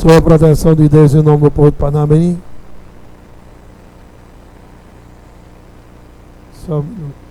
Sob a proteção de Deus em nome do povo de Parnamirim. Só um minuto.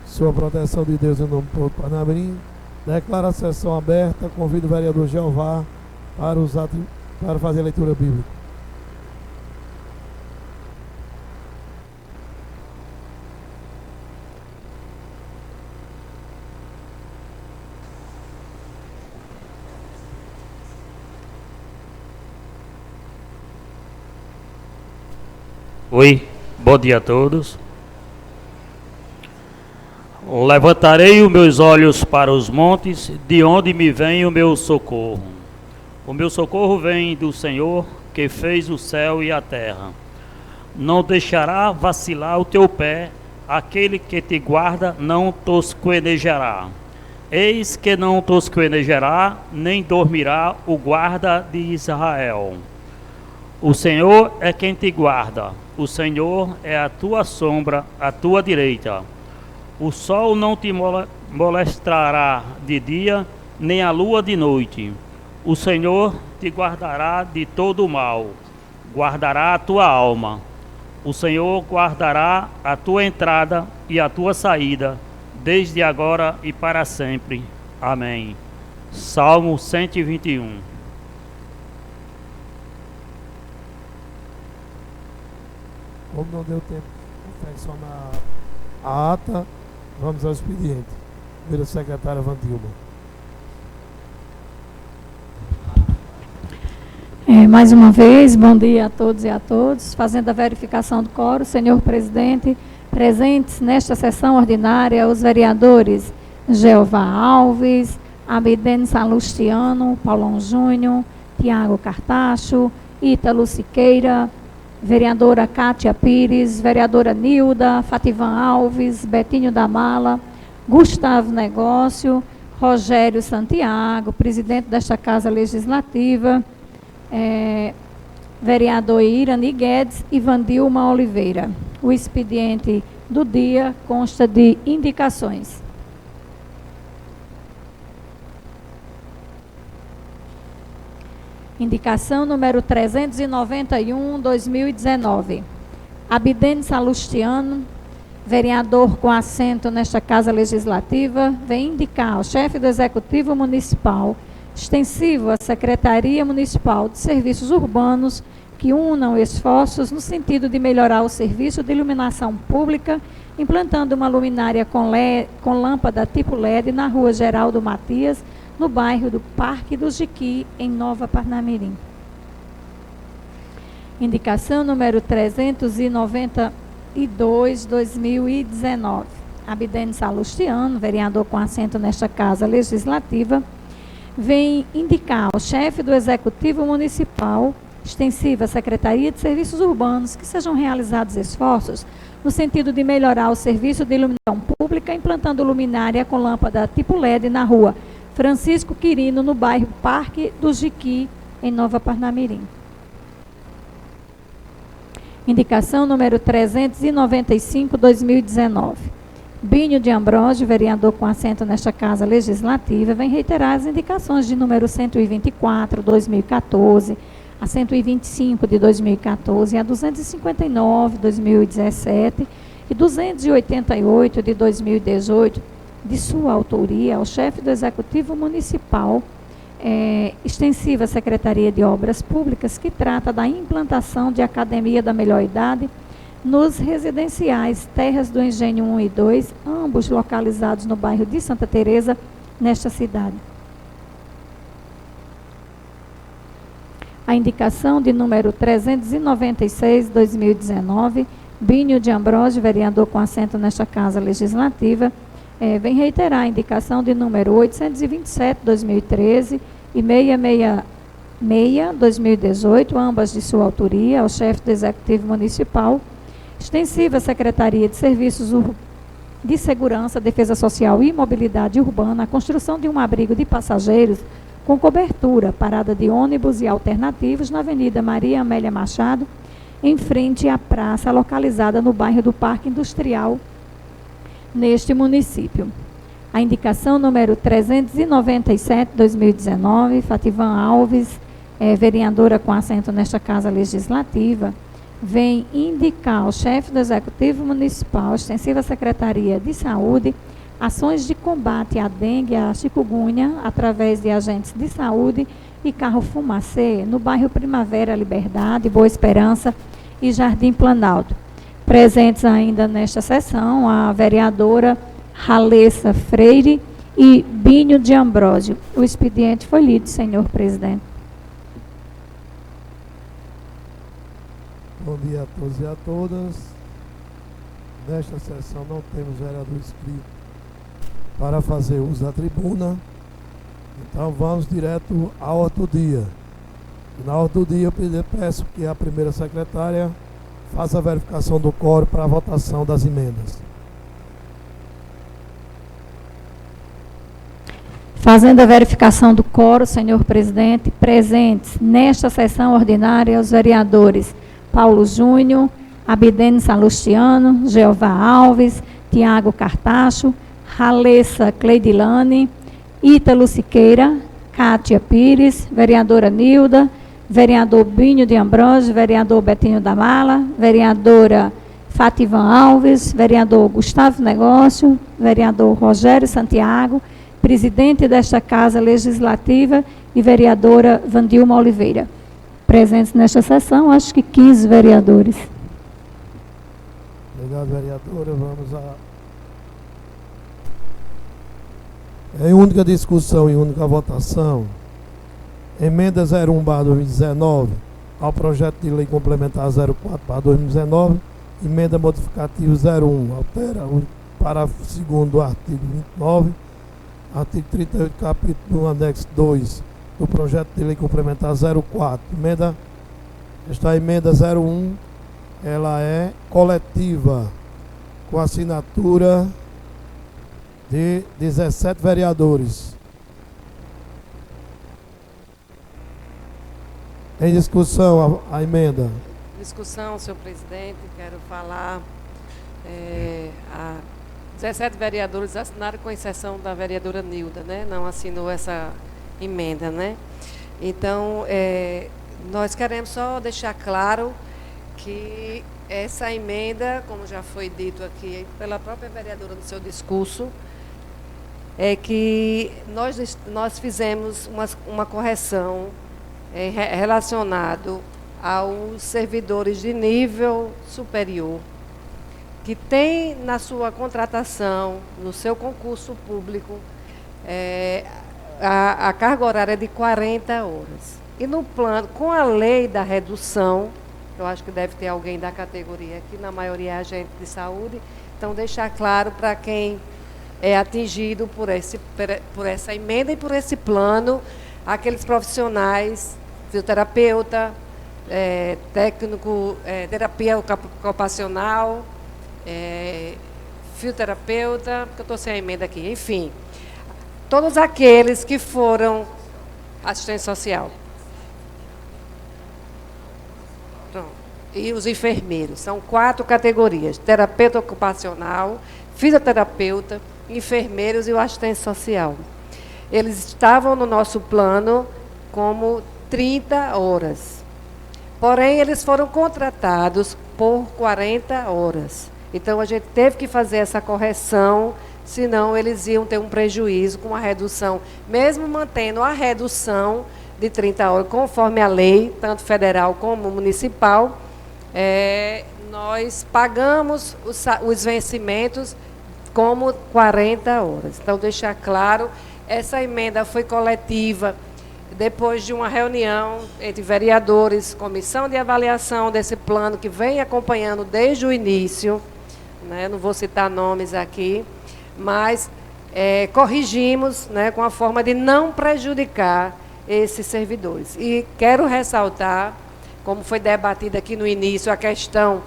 Sua proteção de Deus em nome do povo de Parnamirim. Declara a sessão aberta. Convido o vereador Jeová para fazer a leitura bíblica. Oi, bom dia a todos. Levantarei os meus olhos para os montes, de onde me vem o meu socorro. O meu socorro vem do Senhor, que fez o céu e a terra. Não deixará vacilar o teu pé, aquele que te guarda não tosquenejará. Eis que não tosquenejará, nem dormirá o guarda de Israel. O Senhor é quem te guarda, o Senhor é a tua sombra, à tua direita. O sol não te molestará de dia, nem a lua de noite. O Senhor te guardará de todo o mal, guardará a tua alma. O Senhor guardará a tua entrada e a tua saída, desde agora e para sempre. Amém. Salmo 121. Como não deu tempo de confeccionar a ata, vamos ao expediente. Primeira secretária Vandilma. Mais uma vez, bom dia a todos e a todos. Fazendo a verificação do quórum, senhor presidente, presentes nesta sessão ordinária os vereadores Jeová Alves, Abidene Salustiano, Paulão Júnior, Tiago Cartacho, Ítalo Siqueira, vereadora Cátia Pires, vereadora Nilda, Fativan Alves, Betinho da Mala, Gustavo Negócio, Rogério Santiago, presidente desta Casa Legislativa, vereador Irani Guedes e Vandilma Oliveira. O expediente do dia consta de indicações. Indicação número 391, 2019. Abidene Salustiano, vereador com assento nesta Casa Legislativa, vem indicar ao chefe do Executivo Municipal, extensivo à Secretaria Municipal de Serviços Urbanos, que unam esforços no sentido de melhorar o serviço de iluminação pública, implantando uma luminária com lâmpada tipo LED na Rua Geraldo Matias, no bairro do Parque do Jiqui, em Nova Parnamirim. Indicação número 392, 2019. Abidene Salustiano, vereador com assento nesta Casa Legislativa, vem indicar ao chefe do Executivo Municipal, extensiva à Secretaria de Serviços Urbanos, que sejam realizados esforços no sentido de melhorar o serviço de iluminação pública, implantando luminária com lâmpada tipo LED na rua Francisco Quirino, no bairro Parque do Jiqui, em Nova Parnamirim. Indicação número 395, 2019. Binho de Ambrosio, vereador com assento nesta Casa Legislativa, vem reiterar as indicações de número 124, 2014, a 125 de 2014, a 259, 2017 e 288 de 2018, de sua autoria, ao chefe do Executivo Municipal, extensiva à Secretaria de Obras Públicas, que trata da implantação de Academia da Melhor Idade nos residenciais Terras do Engenho 1 e 2, ambos localizados no bairro de Santa Teresa, nesta cidade. A indicação de número 396/2019, Bínio de Ambrósio, vereador com assento nesta Casa Legislativa, vem reiterar a indicação de número 827/2013 e 666/2018, ambas de sua autoria, ao chefe do Executivo Municipal, extensiva à Secretaria de Serviços de Segurança, Defesa Social e Mobilidade Urbana, a construção de um abrigo de passageiros com cobertura, parada de ônibus e alternativos na Avenida Maria Amélia Machado, em frente à praça localizada no bairro do Parque Industrial, neste município. A indicação número 397/2019, Fativan Alves, vereadora com assento nesta Casa Legislativa, vem indicar ao chefe do Executivo Municipal, extensiva Secretaria de Saúde, ações de combate à dengue e à chikungunya através de agentes de saúde e carro fumacê no bairro Primavera Liberdade, Boa Esperança e Jardim Planalto. Presentes ainda nesta sessão a vereadora Ralessa Freire e Bínio de Ambrósio. O expediente foi lido, senhor presidente. Bom dia a todos e a todas. Nesta sessão não temos vereador inscrito para fazer uso da tribuna. Então vamos direto à ordem do dia. Na ordem do dia eu peço que a primeira secretária faça a verificação do quórum para a votação das emendas. Fazendo a verificação do quórum, senhor presidente, presentes nesta sessão ordinária os vereadores Paulo Júnior, Abidene Salustiano, Jeová Alves, Tiago Cartacho, Ralessa Cleidilane, Ítalo Siqueira, Cátia Pires, vereadora Nilda, vereador Bínio de Ambrósio, vereador Betinho da Mala, vereadora Fativan Alves, vereador Gustavo Negócio, vereador Rogério Santiago, presidente desta Casa Legislativa e vereadora Vandilma Oliveira. Presentes nesta sessão, acho que 15 vereadores. Obrigado, vereadora. Vamos Em única discussão e única votação, emenda 01/2019 ao projeto de lei complementar 04/2019, emenda modificativa 01, altera o parágrafo 2º do artigo 29, artigo 38, capítulo 1, anexo 2 do projeto de lei complementar 04. Esta emenda 01, ela é coletiva, com assinatura de 17 vereadores. Em discussão a emenda. Discussão, senhor presidente, quero falar. 17 vereadores assinaram, com exceção da vereadora Nilda, né? Não assinou essa emenda, né? Então, nós queremos só deixar claro que essa emenda, como já foi dito aqui pela própria vereadora no seu discurso, é que nós fizemos uma correção relacionado aos servidores de nível superior, que tem na sua contratação, no seu concurso público, a carga horária de 40 horas. E no plano, com a lei da redução, eu acho que deve ter alguém da categoria aqui, na maioria é agente de saúde, então deixar claro para quem é atingido por essa emenda e por esse plano, aqueles profissionais, fisioterapeuta, técnico, terapia ocupacional, fisioterapeuta, porque eu estou sem a emenda aqui, enfim, todos aqueles que foram assistente social. Pronto. E os enfermeiros, são 4 categorias: terapeuta ocupacional, fisioterapeuta, enfermeiros e o assistente social. Eles estavam no nosso plano como 30 horas. Porém, eles foram contratados por 40 horas. Então, a gente teve que fazer essa correção, senão eles iam ter um prejuízo com a redução, mesmo mantendo a redução de 30 horas, conforme a lei, tanto federal como municipal, nós pagamos os vencimentos como 40 horas. Então, deixar claro, essa emenda foi coletiva depois de uma reunião entre vereadores, comissão de avaliação desse plano que vem acompanhando desde o início, né? Não vou citar nomes aqui, mas corrigimos, né, com a forma de não prejudicar esses servidores. E quero ressaltar, como foi debatida aqui no início, a questão,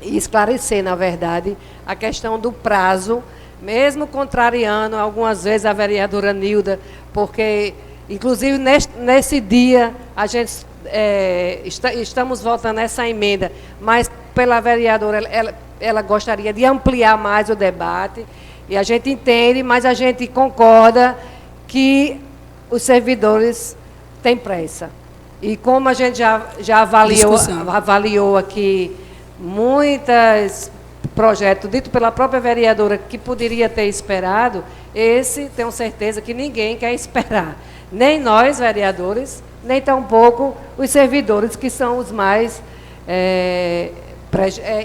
e esclarecer, na verdade, a questão do prazo, mesmo contrariando algumas vezes a vereadora Nilda, porque, inclusive, nesse dia, a gente estamos votando essa emenda, mas pela vereadora, ela gostaria de ampliar mais o debate, e a gente entende, mas a gente concorda que os servidores têm pressa. E como a gente já avaliou aqui muitos projetos, dito pela própria vereadora, que poderia ter esperado, esse, tenho certeza que ninguém quer esperar. Nem nós, vereadores, nem tampouco os servidores, que são os mais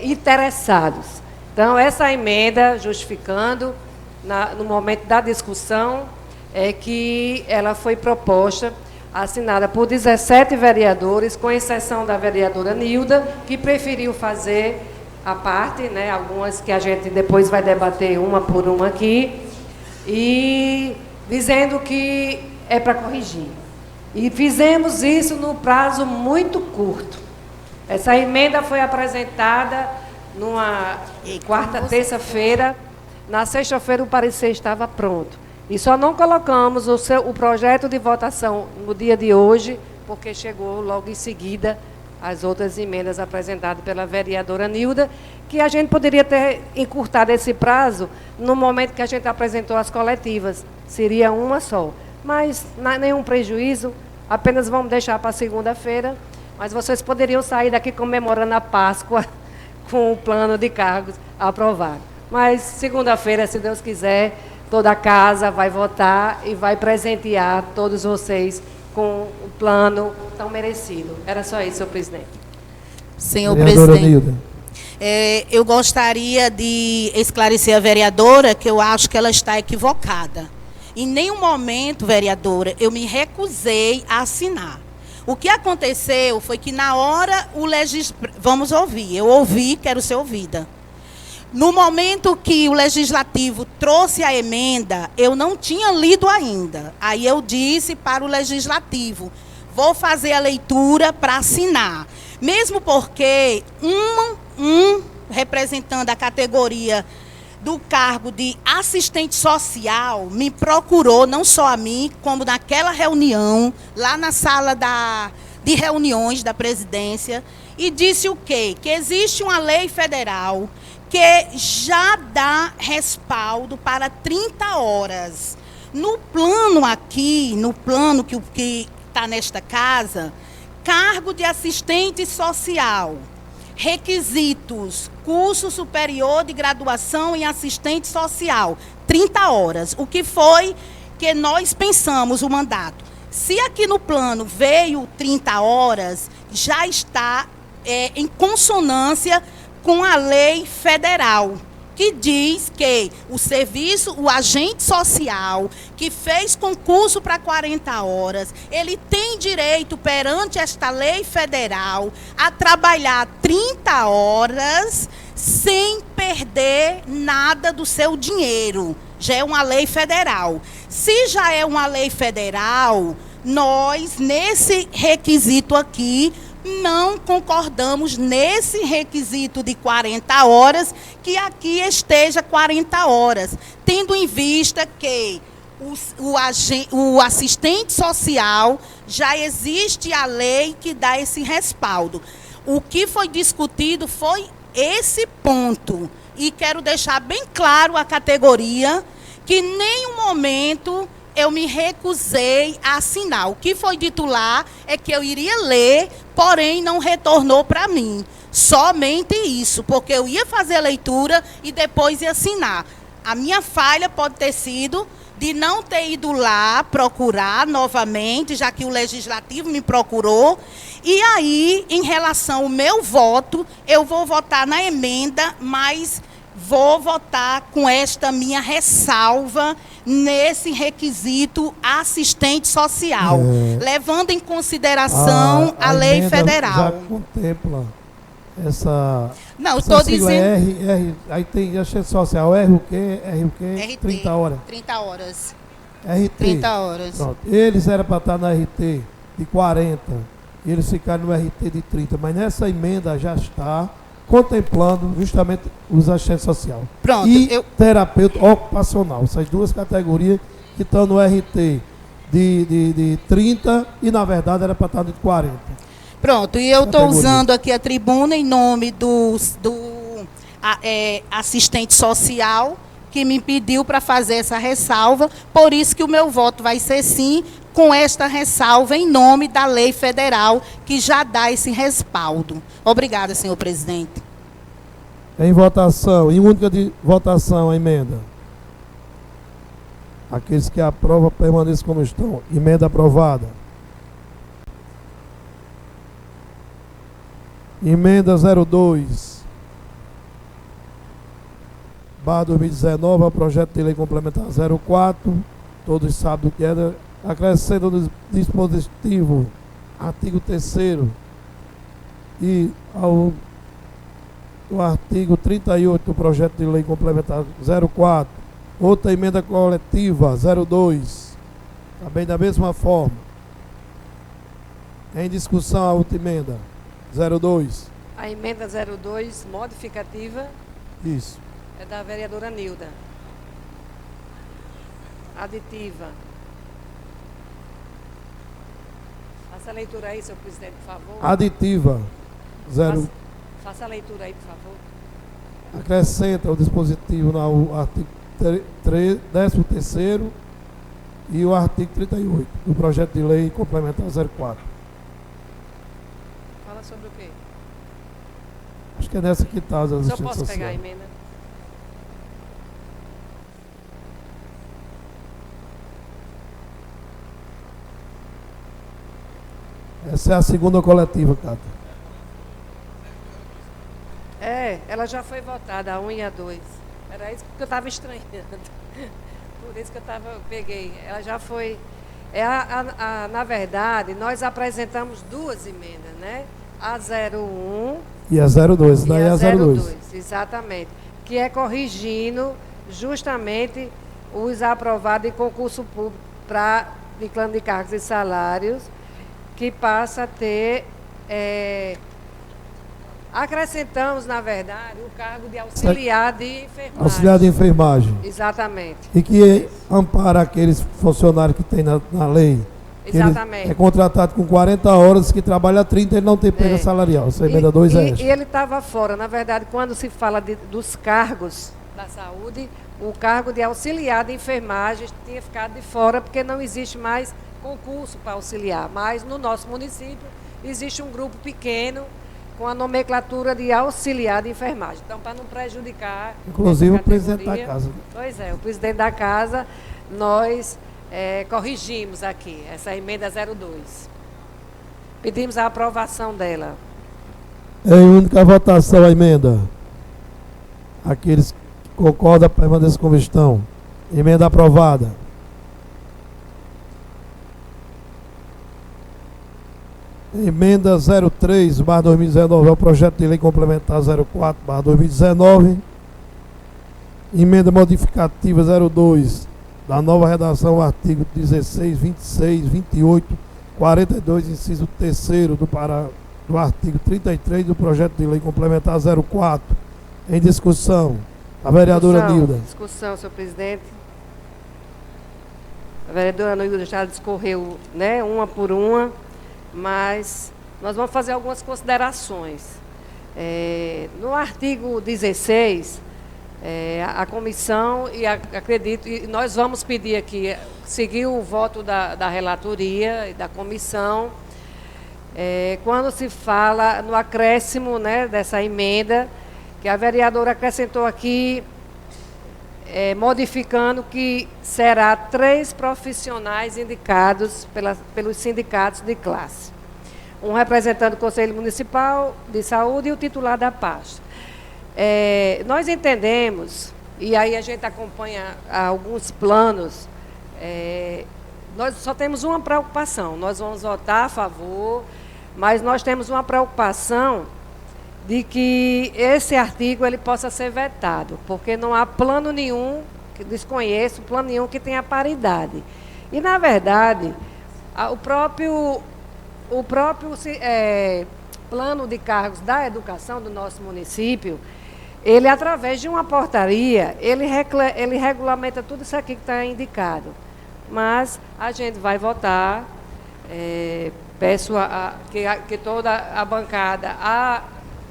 interessados. Então, essa emenda, justificando, no momento da discussão, é que ela foi proposta, assinada por 17 vereadores, com exceção da vereadora Nilda, que preferiu fazer a parte, né, algumas que a gente depois vai debater uma por uma aqui, e dizendo que é para corrigir. E fizemos isso no prazo muito curto. Essa emenda foi apresentada numa terça-feira. Na sexta-feira o parecer estava pronto. E só não colocamos o projeto de votação no dia de hoje, porque chegou logo em seguida as outras emendas apresentadas pela vereadora Nilda, que a gente poderia ter encurtado esse prazo no momento que a gente apresentou as coletivas. Seria uma só. Mas não há nenhum prejuízo, apenas vamos deixar para segunda-feira. Mas vocês poderiam sair daqui comemorando a Páscoa com o plano de cargos aprovado. Mas segunda-feira, se Deus quiser, toda a casa vai votar e vai presentear todos vocês com o plano tão merecido. Era só isso, senhor presidente. Senhor presidente, eu gostaria de esclarecer a vereadora que eu acho que ela está equivocada. Em nenhum momento, vereadora, eu me recusei a assinar. O que aconteceu foi que na hora vamos ouvir, eu ouvi, quero ser ouvida. No momento que o Legislativo trouxe a emenda, eu não tinha lido ainda. Aí eu disse para o Legislativo, vou fazer a leitura para assinar. Mesmo porque um representante da categoria do cargo de assistente social me procurou, não só a mim, como naquela reunião, lá na sala de reuniões da presidência, e disse o quê? Que existe uma lei federal que já dá respaldo para 30 horas. No plano aqui, no plano que está nesta casa, cargo de assistente social, requisitos, curso superior de graduação em assistente social, 30 horas. O que foi que nós pensamos o mandato? Se aqui no plano veio 30 horas, já está em consonância com a lei federal, que diz que o agente social que fez concurso para 40 horas, ele tem direito perante esta lei federal a trabalhar 30 horas sem perder nada do seu dinheiro. Já é uma lei federal. Se já é uma lei federal, nós, nesse requisito aqui, não concordamos nesse requisito de 40 horas, que aqui esteja 40 horas, tendo em vista que o assistente social, já existe a lei que dá esse respaldo. O que foi discutido foi esse ponto, e quero deixar bem claro à categoria que em nenhum momento eu me recusei a assinar. O que foi dito lá é que eu iria ler, porém não retornou para mim. Somente isso, porque eu ia fazer a leitura e depois ia assinar. A minha falha pode ter sido de não ter ido lá procurar novamente, já que o Legislativo me procurou. E aí, em relação ao meu voto, eu vou votar na emenda, mas vou votar com esta minha ressalva nesse requisito assistente social, levando em consideração a lei federal. Já contempla essa... Não, estou dizendo... Aí tem assistente social, R o quê? RT, 30 horas. 30 horas. RT. 30 horas. Pronto. Eles eram para estar na RT de 40, e eles ficaram no RT de 30, mas nessa emenda já está contemplando justamente os assistentes sociais. Pronto. E terapeuta ocupacional, essas duas categorias que estão no RT de 30 e na verdade era para estar de 40. Pronto, e eu estou usando aqui a tribuna em nome do assistente social, que me pediu para fazer essa ressalva, por isso que o meu voto vai ser sim, com esta ressalva em nome da lei federal, que já dá esse respaldo. Obrigada, senhor presidente. Em votação, em única de votação, a emenda. Aqueles que aprovam, permaneçam como estão. Emenda aprovada. Emenda 02. /BA 2019, ao projeto de lei complementar 04. Todos sabem do que é. Acrescenta no dispositivo artigo 3º e ao artigo 38 do projeto de lei complementar 04, outra emenda coletiva 02, também da mesma forma. Em discussão a outra emenda 02. A emenda 02, modificativa, Isso. é da vereadora Nilda. Aditiva. Faça a leitura aí, senhor presidente, por favor. Aditiva. Faça a leitura aí, por favor. Acrescenta o dispositivo no artigo 13º e o artigo 38 do projeto de lei complementar 04. Fala sobre o quê? Acho que é nessa que está as Só assistentes posso pegar a sociais. emenda? Essa é a segunda coletiva, Cátia. Ela já foi votada, a 1 e a 2. Era isso que eu estava estranhando. Por isso que peguei. Ela já foi... na verdade, nós apresentamos duas emendas, né? A 01 e a 02. Daí e a 02. Exatamente. Que é corrigindo justamente os aprovados em concurso público de plano de cargos e salários, que passa a ter... acrescentamos, na verdade, o cargo de auxiliar de enfermagem. Auxiliar de enfermagem. Exatamente. E que ampara aqueles funcionários que tem na lei. Exatamente. Ele é contratado com 40 horas, que trabalha 30, ele não tem perda salarial. Essa emenda 2 é esta. E ele estava fora. Na verdade, quando se fala dos cargos da saúde, o cargo de auxiliar de enfermagem tinha ficado de fora, porque não existe mais concurso para auxiliar. Mas no nosso município existe um grupo pequeno com a nomenclatura de auxiliar de enfermagem. Então, para não prejudicar... Inclusive o presidente da casa. Pois é, o presidente da casa, nós corrigimos aqui, essa emenda 02. Pedimos a aprovação dela. Em única votação a emenda. Aqueles que concordam, permaneçam como estão. Emenda aprovada. Emenda 03/2019, é o projeto de lei complementar 04/2019. Emenda modificativa 02, da nova redação, artigo 16, 26, 28, 42, inciso 3º do artigo 33 do projeto de lei complementar 04. Em discussão, a vereadora Nilda. Discussão, senhor presidente. A vereadora Nilda já discorreu, né, uma por uma, mas nós vamos fazer algumas considerações. No artigo 16, a comissão, e acredito, e nós vamos pedir aqui, seguir o voto da relatoria e da comissão, quando se fala no acréscimo, né, dessa emenda, que a vereadora acrescentou aqui modificando que será 3 profissionais indicados pelos sindicatos de classe. Um representante do Conselho Municipal de Saúde e o titular da pasta. Nós entendemos, e aí a gente acompanha alguns planos, nós só temos uma preocupação, nós vamos votar a favor, mas nós temos uma preocupação de que esse artigo ele possa ser vetado, porque não há plano nenhum, que desconheço, plano nenhum que tenha paridade. E, na verdade, o próprio plano de cargos da educação do nosso município, ele, através de uma portaria, ele regulamenta tudo isso aqui que está indicado. Mas a gente vai votar, peço que toda a bancada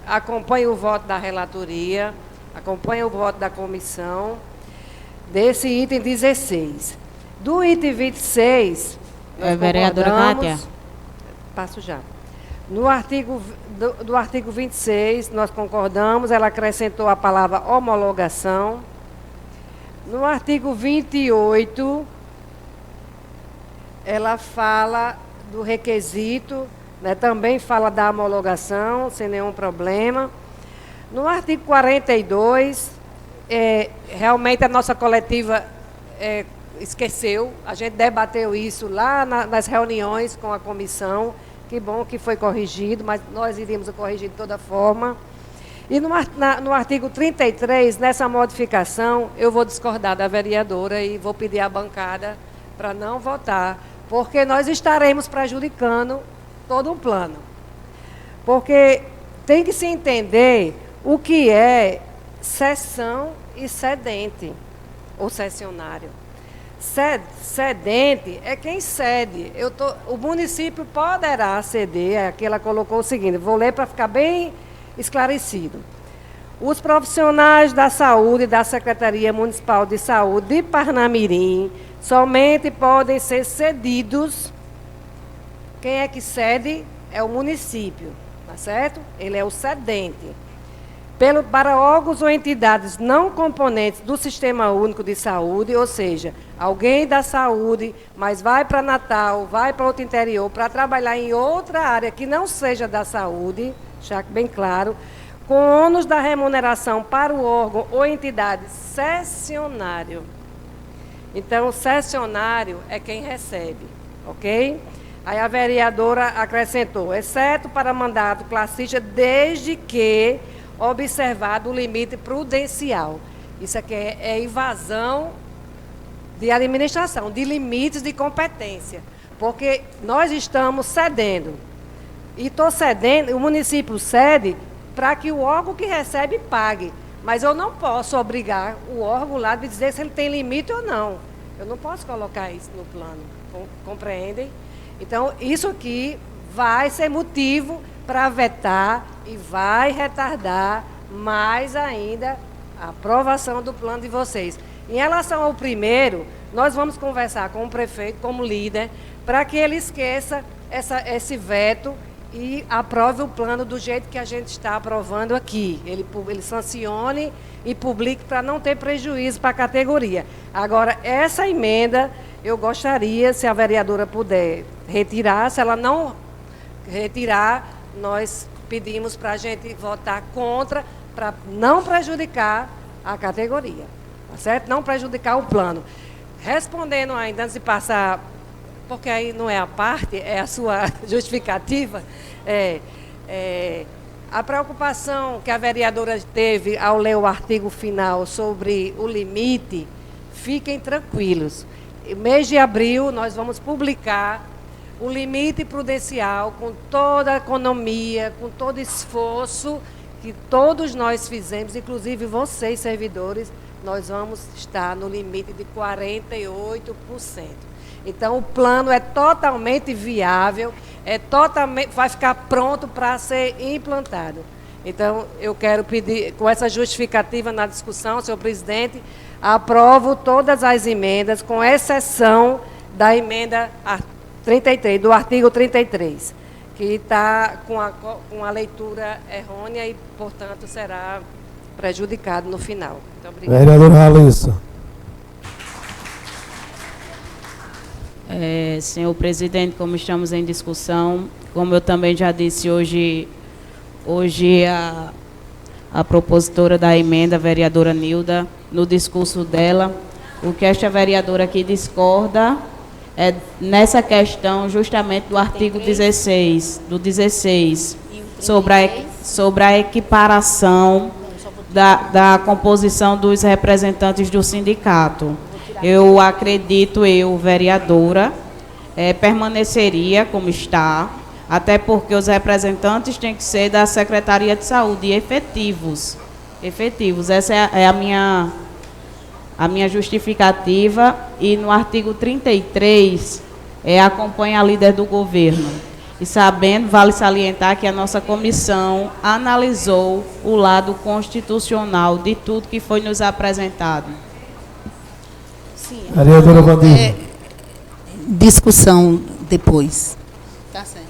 acompanhe o voto da relatoria, acompanhe o voto da comissão, desse item 16. Do item 26, vereadora Nádia. Passo já. No artigo, do artigo 26, nós concordamos, ela acrescentou a palavra homologação. No artigo 28, ela fala do requisito, né, também fala da homologação, sem nenhum problema. No artigo 42, realmente a nossa coletiva esqueceu, a gente debateu isso lá nas reuniões com a comissão, que bom que foi corrigido, mas nós iríamos corrigir de toda forma. E no artigo 33, nessa modificação, eu vou discordar da vereadora e vou pedir à bancada para não votar, porque nós estaremos prejudicando todo um plano. Porque tem que se entender o que é cessão e cedente, ou cessionário. Cedente é quem cede. O município poderá ceder, aqui ela colocou o seguinte, vou ler para ficar bem esclarecido. Os profissionais da saúde da Secretaria Municipal de Saúde de Parnamirim somente podem ser cedidos. Quem é que cede? É o município, tá certo? Ele é o cedente. Para órgãos ou entidades não componentes do Sistema Único de Saúde, ou seja, alguém da saúde, mas vai para Natal, vai para outro interior, para trabalhar em outra área que não seja da saúde, deixar bem claro, com ônus da remuneração para o órgão ou entidade cessionário. Então, o cessionário é quem recebe, ok? Aí a vereadora acrescentou, exceto para mandato classista, desde que observado o limite prudencial. Isso aqui é invasão de administração, de limites de competência, porque nós estamos cedendo. E estou cedendo, o município cede para que o órgão que recebe pague. Mas eu não posso obrigar o órgão lá de dizer se ele tem limite ou não. Eu não posso colocar isso no plano, compreendem? Então, isso aqui vai ser motivo para vetar e vai retardar mais ainda a aprovação do plano de vocês. Em relação ao primeiro, nós vamos conversar com o prefeito como líder para que ele esqueça esse veto e aprove o plano do jeito que a gente está aprovando aqui. Ele sancione e publique para não ter prejuízo para a categoria. Agora, essa emenda, eu gostaria, se a vereadora puder retirar, se ela não retirar, nós pedimos para a gente votar contra, para não prejudicar a categoria, tá certo? Não prejudicar o plano. Respondendo ainda, antes de passar, porque aí não é a parte, é a sua justificativa, a preocupação que a vereadora teve ao ler o artigo final sobre o limite, fiquem tranquilos. No mês de abril, nós vamos publicar o limite prudencial com toda a economia, com todo esforço que todos nós fizemos, inclusive vocês, servidores, nós vamos estar no limite de 48%. Então, o plano é totalmente viável, vai ficar pronto para ser implantado. Então, eu quero pedir, com essa justificativa na discussão, senhor presidente, aprovo todas as emendas, com exceção da emenda 33, do artigo 33, que está com a leitura errônea e, portanto, será prejudicado no final. Muito obrigada. Vereadora Halissa. Senhor presidente, como estamos em discussão, como eu também já disse hoje a propositora da emenda, a vereadora Nilda, no discurso dela, o que esta vereadora aqui discorda é nessa questão justamente do artigo 16, sobre a equiparação da composição dos representantes do sindicato. Eu acredito, vereadora, permaneceria como está, até porque os representantes têm que ser da Secretaria de Saúde e efetivos. Essa é a minha justificativa. E no artigo 33, acompanha a líder do governo. E sabendo, vale salientar que a nossa comissão analisou o lado constitucional de tudo que foi nos apresentado. Sim. Vereadora Vandinha. Discussão depois. Tá certo.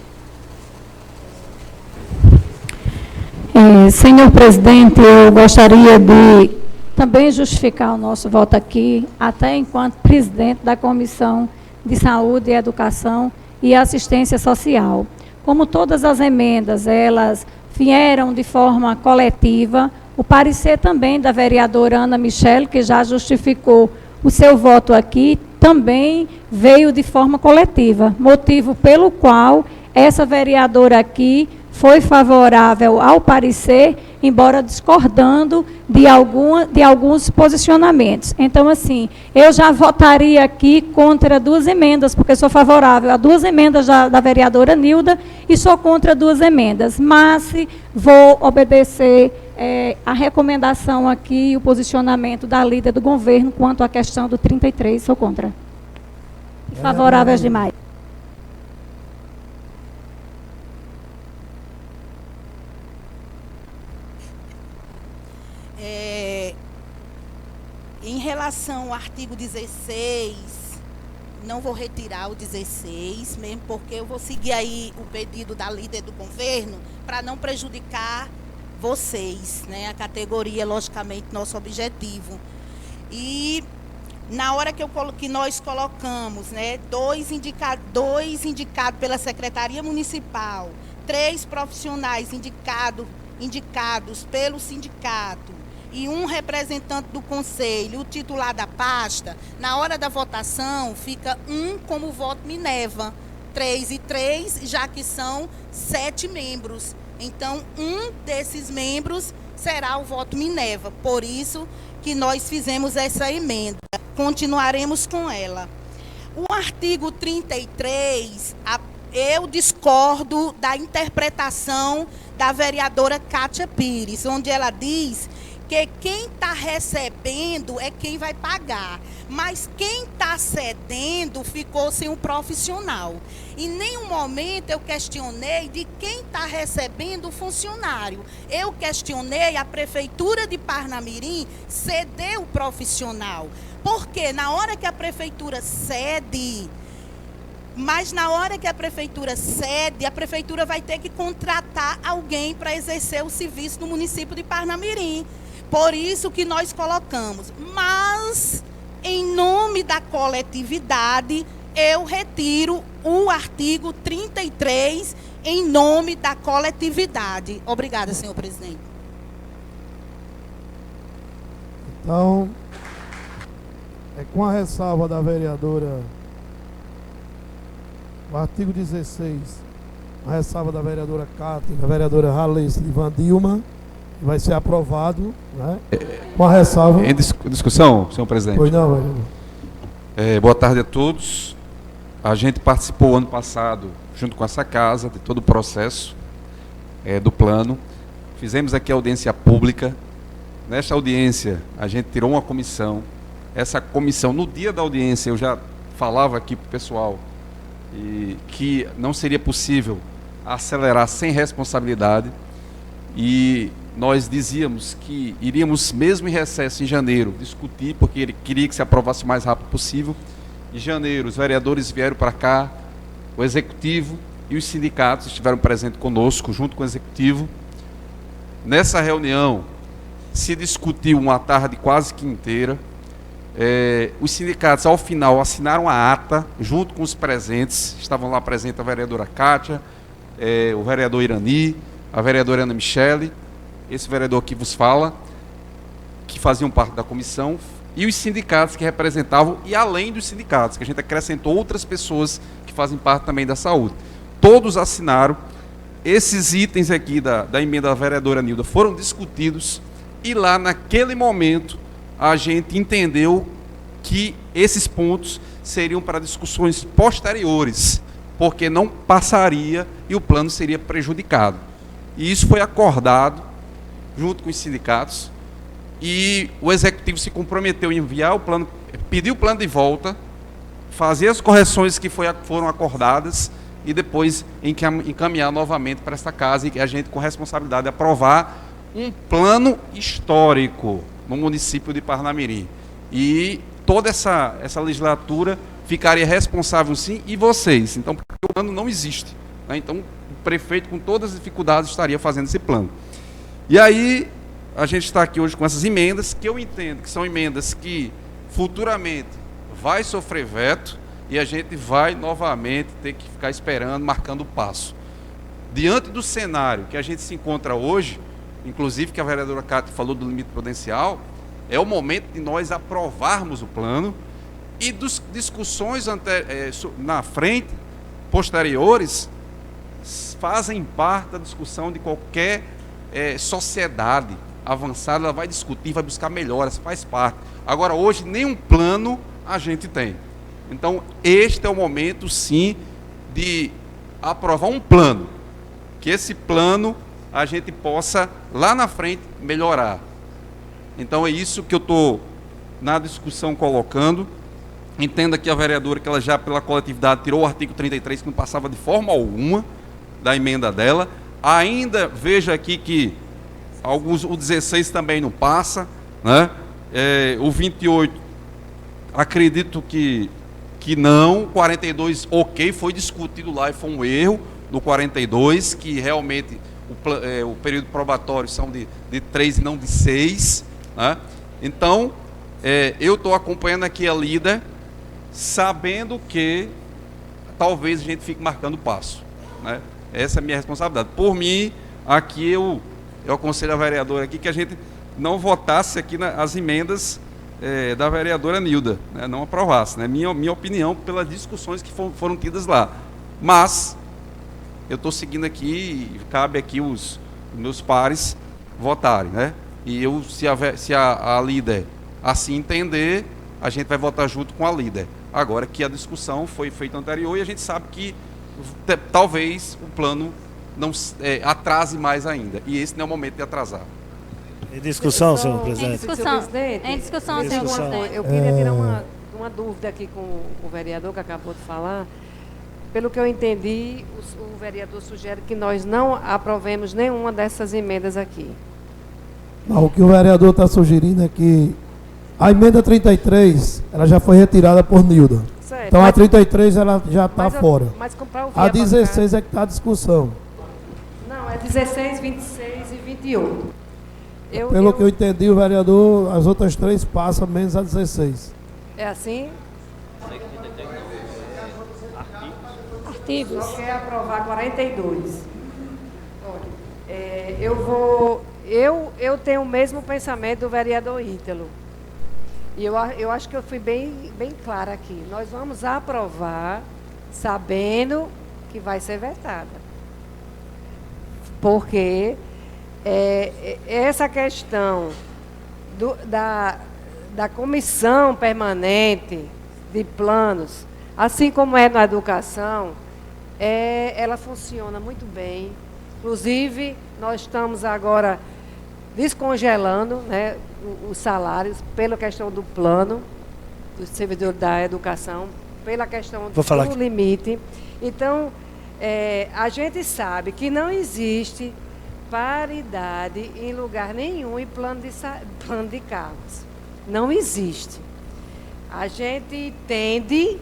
Senhor presidente, eu gostaria de também justificar o nosso voto aqui, até enquanto presidente da Comissão de Saúde, Educação e Assistência Social. Como todas as emendas, elas vieram de forma coletiva, o parecer também da vereadora Ana Michele, que já justificou o seu voto aqui, também veio de forma coletiva, motivo pelo qual essa vereadora aqui foi favorável ao parecer, embora discordando de alguns posicionamentos. Então, assim, eu já votaria aqui contra 2 emendas, porque sou favorável a 2 emendas da vereadora Nilda e sou contra 2 emendas. Mas vou obedecer a recomendação aqui, o posicionamento da líder do governo quanto à questão do 33, sou contra. E favorável às demais. Em relação ao artigo 16, não vou retirar o 16, mesmo porque eu vou seguir aí o pedido da líder do governo para não prejudicar vocês, né? A categoria, logicamente, nosso objetivo. E na hora que nós colocamos, né, 2 indicados pela Secretaria Municipal, 3 profissionais indicados pelo sindicato, e 1 representante do conselho, o titular da pasta, na hora da votação, fica 1 como voto Minerva, 3 e 3, já que são 7 membros. Então, 1 desses membros será o voto Minerva. Por isso que nós fizemos essa emenda. Continuaremos com ela. O artigo 33, eu discordo da interpretação da vereadora Kátia Pires, onde ela diz que quem está recebendo é quem vai pagar, mas quem está cedendo ficou sem um profissional. Em nenhum momento eu questionei de quem está recebendo o funcionário. Eu questionei a Prefeitura de Parnamirim ceder o profissional. Porque na hora que a Prefeitura cede, a Prefeitura vai ter que contratar alguém para exercer o serviço no município de Parnamirim. Por isso que nós colocamos. Mas, em nome da coletividade, eu retiro o artigo 33 em nome da coletividade. Obrigada, senhor presidente. Então, com a ressalva da vereadora, o artigo 16, a ressalva da vereadora Cátia, da vereadora Halissa e Vandilma, vai ser aprovado, né? Com a ressalva. Em discussão, senhor presidente. Pois não, vereador. Boa tarde a todos. A gente participou ano passado, junto com essa casa, de todo o processo do plano. Fizemos aqui a audiência pública. Nesta audiência, a gente tirou uma comissão. Essa comissão, no dia da audiência, eu já falava aqui para o pessoal que não seria possível acelerar sem responsabilidade. E nós dizíamos que iríamos, mesmo em recesso em janeiro, discutir, porque ele queria que se aprovasse o mais rápido possível. Em janeiro, os vereadores vieram para cá, o executivo e os sindicatos estiveram presentes conosco, junto com o executivo. Nessa reunião, se discutiu uma tarde quase que inteira. Os sindicatos, ao final, assinaram a ata, junto com os presentes. Estavam lá presentes a vereadora Kátia, o vereador Irani, a vereadora Ana Michele, esse vereador que vos fala, que faziam parte da comissão, e os sindicatos que representavam, e além dos sindicatos, que a gente acrescentou outras pessoas que fazem parte também da saúde. Todos assinaram. Esses itens aqui da emenda da vereadora Nilda foram discutidos, e lá naquele momento a gente entendeu que esses pontos seriam para discussões posteriores, porque não passaria e o plano seria prejudicado. E isso foi acordado junto com os sindicatos, e o executivo se comprometeu em enviar o plano, pedir o plano de volta, fazer as correções que foram acordadas e depois encaminhar novamente para esta casa, e a gente, com responsabilidade, aprovar um plano histórico no município de Parnamirim. E toda essa legislatura ficaria responsável, sim, e vocês. Então, porque o plano não existe, né? Então, o prefeito, com todas as dificuldades, estaria fazendo esse plano. E aí, a gente está aqui hoje com essas emendas, que eu entendo que são emendas que futuramente vai sofrer veto, e a gente vai novamente ter que ficar esperando, marcando o passo. Diante do cenário que a gente se encontra hoje, inclusive que a vereadora Cátia falou do limite prudencial, é o momento de nós aprovarmos o plano, e das discussões na frente, posteriores, fazem parte da discussão de qualquer sociedade avançada. Ela vai discutir, vai buscar melhoras, faz parte. Agora, hoje, nenhum plano a gente tem. Então, este é o momento, sim, de aprovar um plano, que esse plano a gente possa, lá na frente, melhorar. Então, é isso que eu estou, na discussão, colocando. Entenda que a vereadora, que ela já, pela coletividade, tirou o artigo 33, que não passava de forma alguma da emenda dela. Ainda vejo aqui que o 16 também não passa, né? O 28, acredito que não. 42, ok, foi discutido lá e foi um erro no 42, que realmente o período probatório são de 3 e não de 6, né? Então, eu estou acompanhando aqui a líder, sabendo que talvez a gente fique marcando passo, né? Essa é a minha responsabilidade. Por mim, aqui eu aconselho a vereadora aqui que a gente não votasse aqui as emendas da vereadora Nilda, né? Não aprovasse, né? Minha opinião, pelas discussões que foram tidas lá. Mas eu estou seguindo aqui, e cabe aqui os meus pares votarem, né? E se a líder assim entender, a gente vai votar junto com a líder. Agora que a discussão foi feita anterior, e a gente sabe que talvez o plano não atrase mais ainda. E esse não é o momento de atrasar. Em discussão, senhor presidente. Em discussão, senhor presidente. Eu queria tirar uma dúvida aqui com o vereador que acabou de falar. Pelo que eu entendi, o vereador sugere que nós não aprovemos nenhuma dessas emendas aqui. Não, o que o vereador está sugerindo é que a emenda 33, ela já foi retirada por Nilda. Certo, então a 33 ela já está fora. Mas comprar o a 16 é que está a discussão. Não, é 16, 26 e 28. Pelo que eu entendi, o vereador, as outras 3 passam, menos a 16. É assim? Artigos. Só quer aprovar 42. Olha, eu tenho o mesmo pensamento do vereador Ítalo. E eu acho que eu fui bem clara aqui. Nós vamos aprovar sabendo que vai ser vetada. Porque essa questão da comissão permanente de planos, assim como é na educação, ela funciona muito bem. Inclusive, nós estamos agora descongelando, né, os salários pela questão do plano do servidor da educação, pela questão do limite. Então, a gente sabe que não existe paridade em lugar nenhum em plano de cargos. Não existe. A gente entende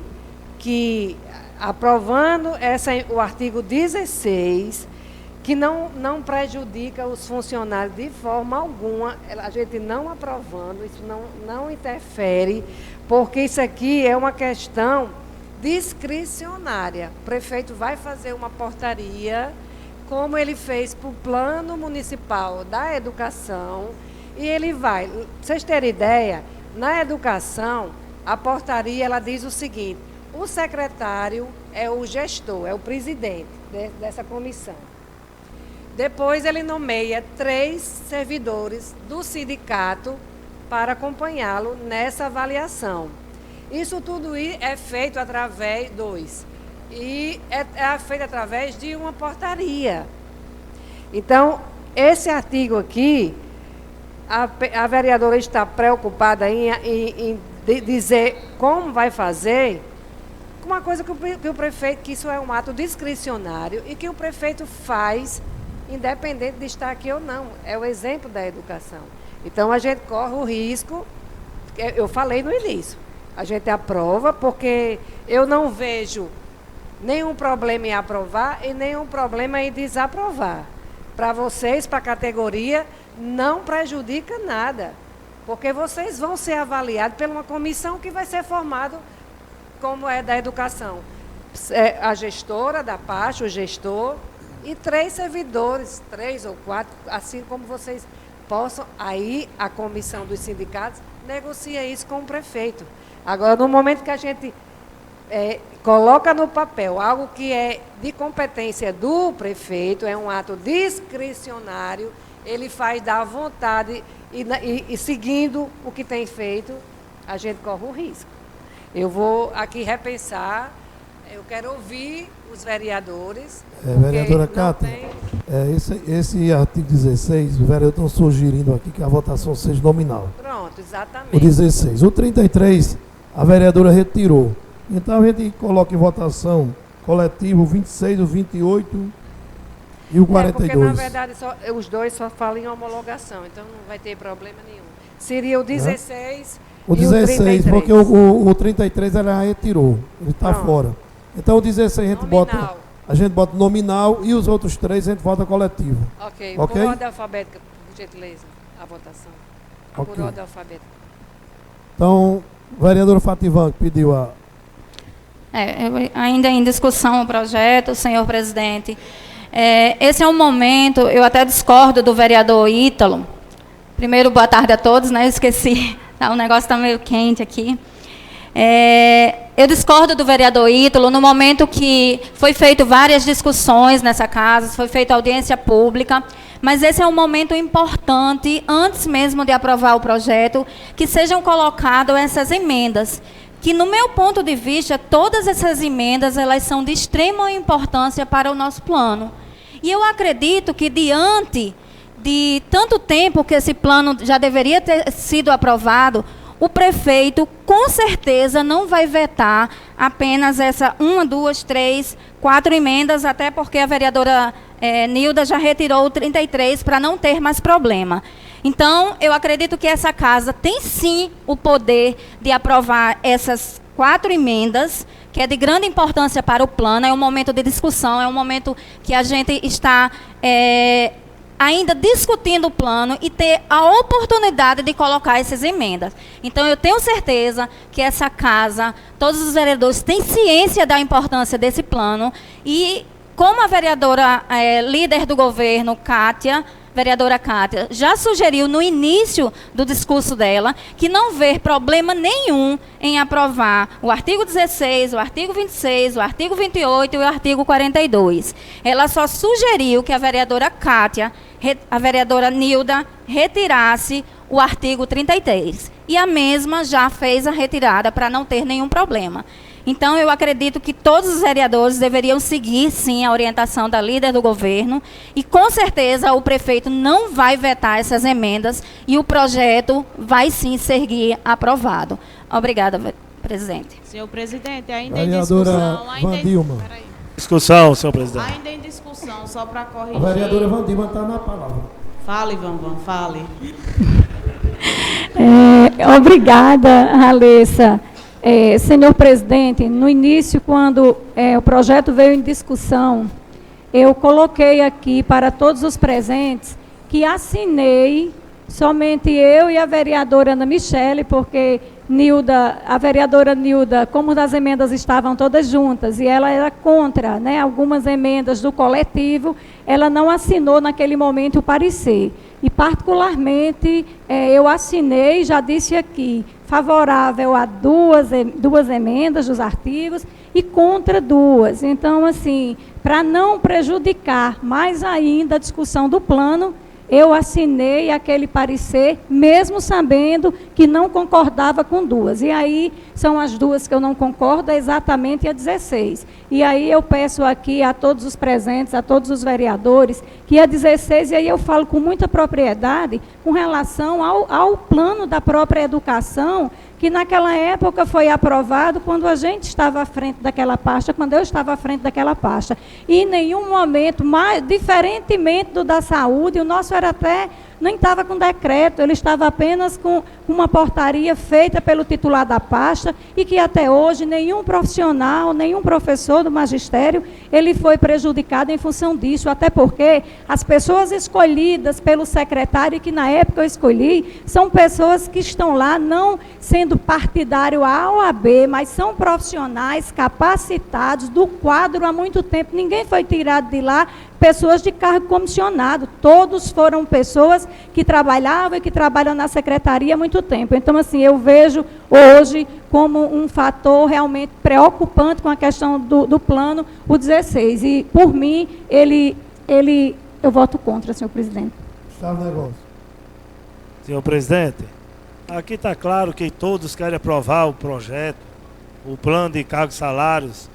que, aprovando o artigo 16, que não prejudica os funcionários de forma alguma, a gente não aprovando, isso não interfere, porque isso aqui é uma questão discricionária. O prefeito vai fazer uma portaria, como ele fez para o Plano Municipal da Educação, e ele vai, para vocês terem ideia, na educação, a portaria ela diz o seguinte: o secretário é o gestor, é o presidente dessa comissão. Depois ele nomeia 3 servidores do sindicato para acompanhá-lo nessa avaliação. Isso tudo é feito através é feito através de uma portaria. Então, esse artigo aqui, a vereadora está preocupada em dizer como vai fazer, uma coisa que o prefeito, que isso é um ato discricionário e que o prefeito faz independente de estar aqui ou não. É o exemplo da educação. Então, a gente corre o risco, eu falei no início, a gente aprova porque eu não vejo nenhum problema em aprovar e nenhum problema em desaprovar. Para vocês, para a categoria, não prejudica nada, porque vocês vão ser avaliados por uma comissão que vai ser formada, como é da educação, a gestora da parte, o gestor, e 3 servidores, 3 ou 4, assim como vocês possam, aí a comissão dos sindicatos negocia isso com o prefeito. Agora, no momento que a gente coloca no papel algo que é de competência do prefeito, é um ato discricionário, ele faz da vontade e seguindo o que tem feito, a gente corre o risco. Eu vou aqui repensar, eu quero ouvir os vereadores. Vereadora Cátia, esse artigo 16, os vereadores estão sugerindo aqui que a votação seja nominal. Pronto, exatamente. O 16. O 33, a vereadora retirou. Então a gente coloca em votação coletivo o 26, o 28 e o 42. Porque, na verdade, os dois só falam em homologação, então não vai ter problema nenhum. Seria o 16 o 16, porque o 33 ela retirou, ele está fora. Então o 16 a gente bota nominal e os outros 3 a gente vota coletivo. Ok. Por ordem alfabética, por gentileza, a votação. Okay. Por ordem alfabética. Então, vereadora Fativan, que pediu a... ainda em discussão o projeto, senhor presidente. Esse é um momento, eu até discordo do vereador Ítalo. Primeiro, boa tarde a todos, né? Eu esqueci, o negócio está meio quente aqui. Eu discordo do vereador Ítalo no momento que foi feito várias discussões nessa casa, foi feita audiência pública, mas esse é um momento importante, antes mesmo de aprovar o projeto, que sejam colocadas essas emendas, que no meu ponto de vista, todas essas emendas, elas são de extrema importância para o nosso plano. E eu acredito que diante de tanto tempo que esse plano já deveria ter sido aprovado, o prefeito, com certeza, não vai vetar apenas essa 1, 2, 3, 4 emendas, até porque a vereadora Nilda já retirou o 33 para não ter mais problema. Então, eu acredito que essa casa tem sim o poder de aprovar essas 4 emendas, que é de grande importância para o plano, é um momento de discussão, é um momento que a gente está ainda discutindo o plano e ter a oportunidade de colocar essas emendas. Então, eu tenho certeza que essa casa, todos os vereadores têm ciência da importância desse plano e, como a vereadora líder do governo, vereadora Cátia, já sugeriu no início do discurso dela que não vê problema nenhum em aprovar o artigo 16, o artigo 26, o artigo 28 e o artigo 42. Ela só sugeriu que a vereadora Cátia, a vereadora Nilda, retirasse o artigo 33. E a mesma já fez a retirada para não ter nenhum problema. Então, eu acredito que todos os vereadores deveriam seguir, sim, a orientação da líder do governo e, com certeza, o prefeito não vai vetar essas emendas e o projeto vai, sim, seguir aprovado. Obrigada, presidente. Senhor presidente, ainda em discussão... Discussão, senhor presidente. Ainda em discussão, só para corrigir... A vereadora Vandilma está na palavra. Fale, Van, fale. Obrigada, Alessa. Senhor presidente, no início, quando o projeto veio em discussão, eu coloquei aqui para todos os presentes que assinei, somente eu e a vereadora Ana Michele, porque a vereadora Nilda, como as emendas estavam todas juntas e ela era contra, né, algumas emendas do coletivo, ela não assinou naquele momento o parecer. E, particularmente, eu assinei, já disse aqui, favorável a duas emendas dos artigos e contra duas. Então, assim, para não prejudicar mais ainda a discussão do plano, eu assinei aquele parecer, mesmo sabendo que não concordava com duas. E aí, são as duas que eu não concordo, é exatamente a 16. E aí eu peço aqui a todos os presentes, a todos os vereadores, que a 16, e aí eu falo com muita propriedade, com relação ao plano da própria educação, que naquela época foi aprovado quando a gente estava à frente daquela pasta, quando eu estava à frente daquela pasta. E em nenhum momento, diferentemente do da saúde, o nosso era até, nem estava com decreto, ele estava apenas com uma portaria feita pelo titular da pasta e que até hoje nenhum profissional, nenhum professor do magistério, ele foi prejudicado em função disso, até porque as pessoas escolhidas pelo secretário, que na época eu escolhi, são pessoas que estão lá não sendo partidário A ou a B, mas são profissionais capacitados do quadro há muito tempo, ninguém foi tirado de lá, pessoas de cargo comissionado, todos foram pessoas que trabalhavam e que trabalham na secretaria há muito tempo. Então, assim, eu vejo hoje como um fator realmente preocupante com a questão do plano, o 16. E, por mim, eu voto contra, senhor presidente. Está o negócio. Senhor presidente, aqui está claro que todos querem aprovar o projeto, o plano de cargos e salários.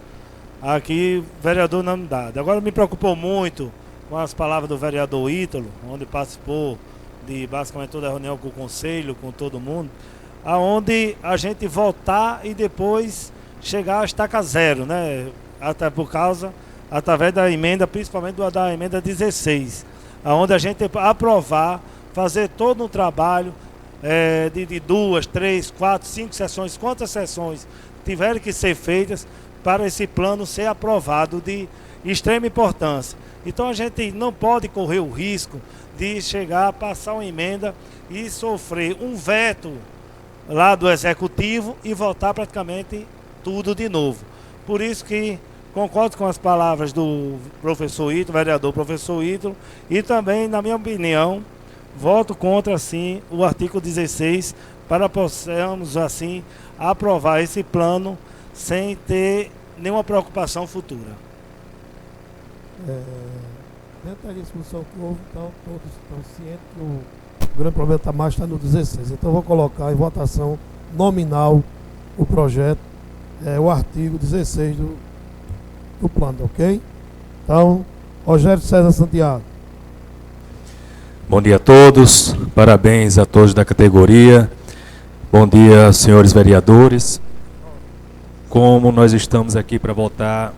Aqui o vereador não me dá. Agora me preocupou muito com as palavras do vereador Ítalo, onde participou de basicamente toda a reunião com o conselho, com todo mundo, aonde a gente votar e depois chegar a estaca zero, né? Até por causa, através da emenda, principalmente da emenda 16, aonde a gente aprovar, fazer todo um trabalho de 2, 3, 4, 5 sessões, quantas sessões tiverem que ser feitas para esse plano ser aprovado de extrema importância. Então a gente não pode correr o risco de chegar a passar uma emenda e sofrer um veto lá do executivo e voltar praticamente tudo de novo. Por isso que concordo com as palavras do professor Ítalo, vereador professor Ítalo, e também, na minha opinião, voto contra, sim, o artigo 16, para possamos, assim, aprovar esse plano sem ter nenhuma preocupação futura. Dentro da discussão que houve, então, todos estão cientes que o grande problema está no 16. Então, eu vou colocar em votação nominal o projeto, o artigo 16 do plano, ok? Então, Rogério César Santiago. Bom dia a todos, parabéns a todos da categoria, bom dia, senhores vereadores. Como nós estamos aqui para votar,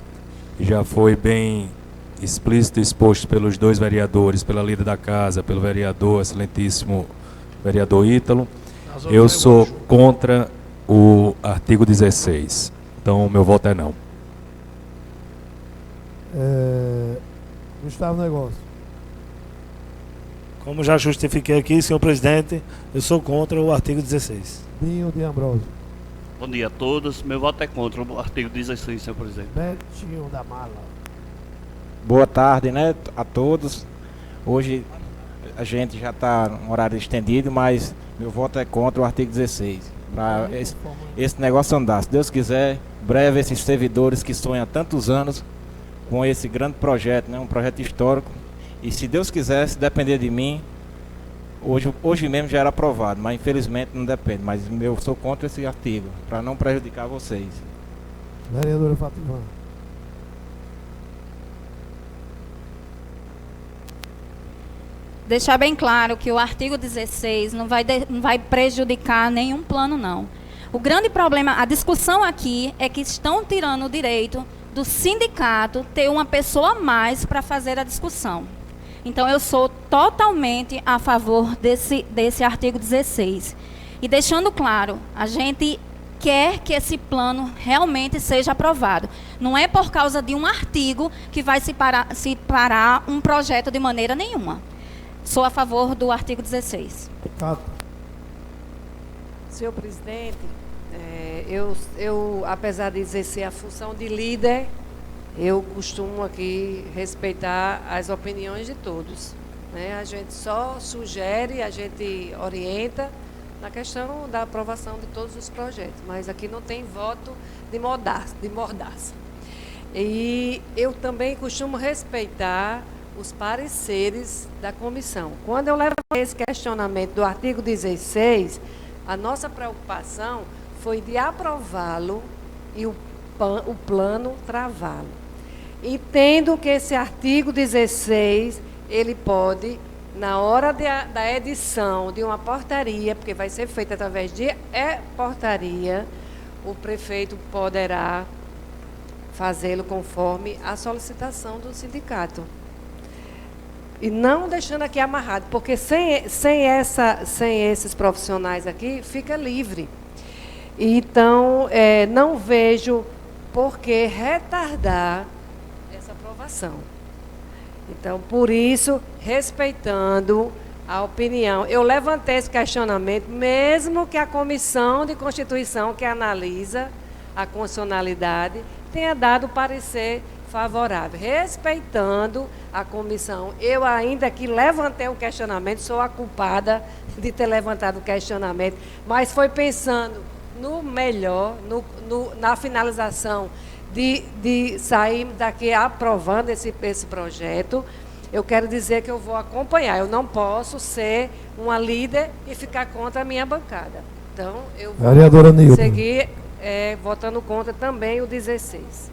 já foi bem explícito exposto pelos dois vereadores, pela líder da casa, pelo vereador, excelentíssimo vereador Ítalo. Eu sou contra o artigo 16, então o meu voto é não. Gustavo Negócio. Como já justifiquei aqui, senhor presidente, eu sou contra o artigo 16. Binho de Ambrosio. Bom dia a todos. Meu voto é contra o artigo 16, senhor presidente. Betinho da Mala. Boa tarde, né, a todos. Hoje a gente já está no horário estendido, mas meu voto é contra o artigo 16. Para esse negócio andar. Se Deus quiser, breve esses servidores que sonham há tantos anos com esse grande projeto, né, um projeto histórico. E se Deus quiser, se depender de mim, hoje mesmo já era aprovado, mas infelizmente não depende. Mas eu sou contra esse artigo, para não prejudicar vocês. Vereadora Fatima. Deixar bem claro que o artigo 16 não vai prejudicar nenhum plano, não. O grande problema, a discussão aqui é que estão tirando o direito do sindicato ter uma pessoa a mais para fazer a discussão. Então, eu sou totalmente a favor desse artigo 16. E deixando claro, a gente quer que esse plano realmente seja aprovado. Não é por causa de um artigo que vai se parar um projeto de maneira nenhuma. Sou a favor do artigo 16. Senhor presidente, eu, apesar de exercer a função de líder, eu costumo aqui respeitar as opiniões de todos, né? A gente só sugere, a gente orienta na questão da aprovação de todos os projetos, mas aqui não tem voto de mordaça. E eu também costumo respeitar os pareceres da comissão. Quando eu levo esse questionamento do artigo 16, a nossa preocupação foi de aprová-lo e o plano travá-lo. Entendo que esse artigo 16, ele pode, na hora da edição de uma portaria, porque vai ser feita através de portaria, o prefeito poderá fazê-lo conforme a solicitação do sindicato. E não deixando aqui amarrado, porque sem esses profissionais aqui, fica livre. Então, não vejo por que retardar essa aprovação. Então, por isso, respeitando a opinião, eu levantei esse questionamento, mesmo que a Comissão de Constituição, que analisa a constitucionalidade, tenha dado parecer favorável. Respeitando a comissão, eu ainda que levantei o questionamento, sou a culpada de ter levantado o questionamento, mas foi pensando no melhor, na finalização de sair daqui aprovando esse projeto. Eu quero dizer que eu vou acompanhar, eu não posso ser uma líder e ficar contra a minha bancada. Então, eu vou seguir votando contra também o 16.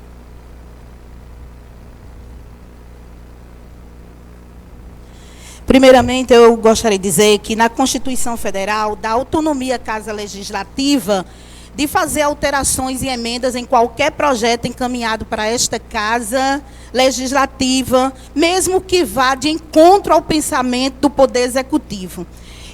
Primeiramente, eu gostaria de dizer que na Constituição Federal dá autonomia à Casa Legislativa de fazer alterações e emendas em qualquer projeto encaminhado para esta Casa Legislativa, mesmo que vá de encontro ao pensamento do Poder Executivo.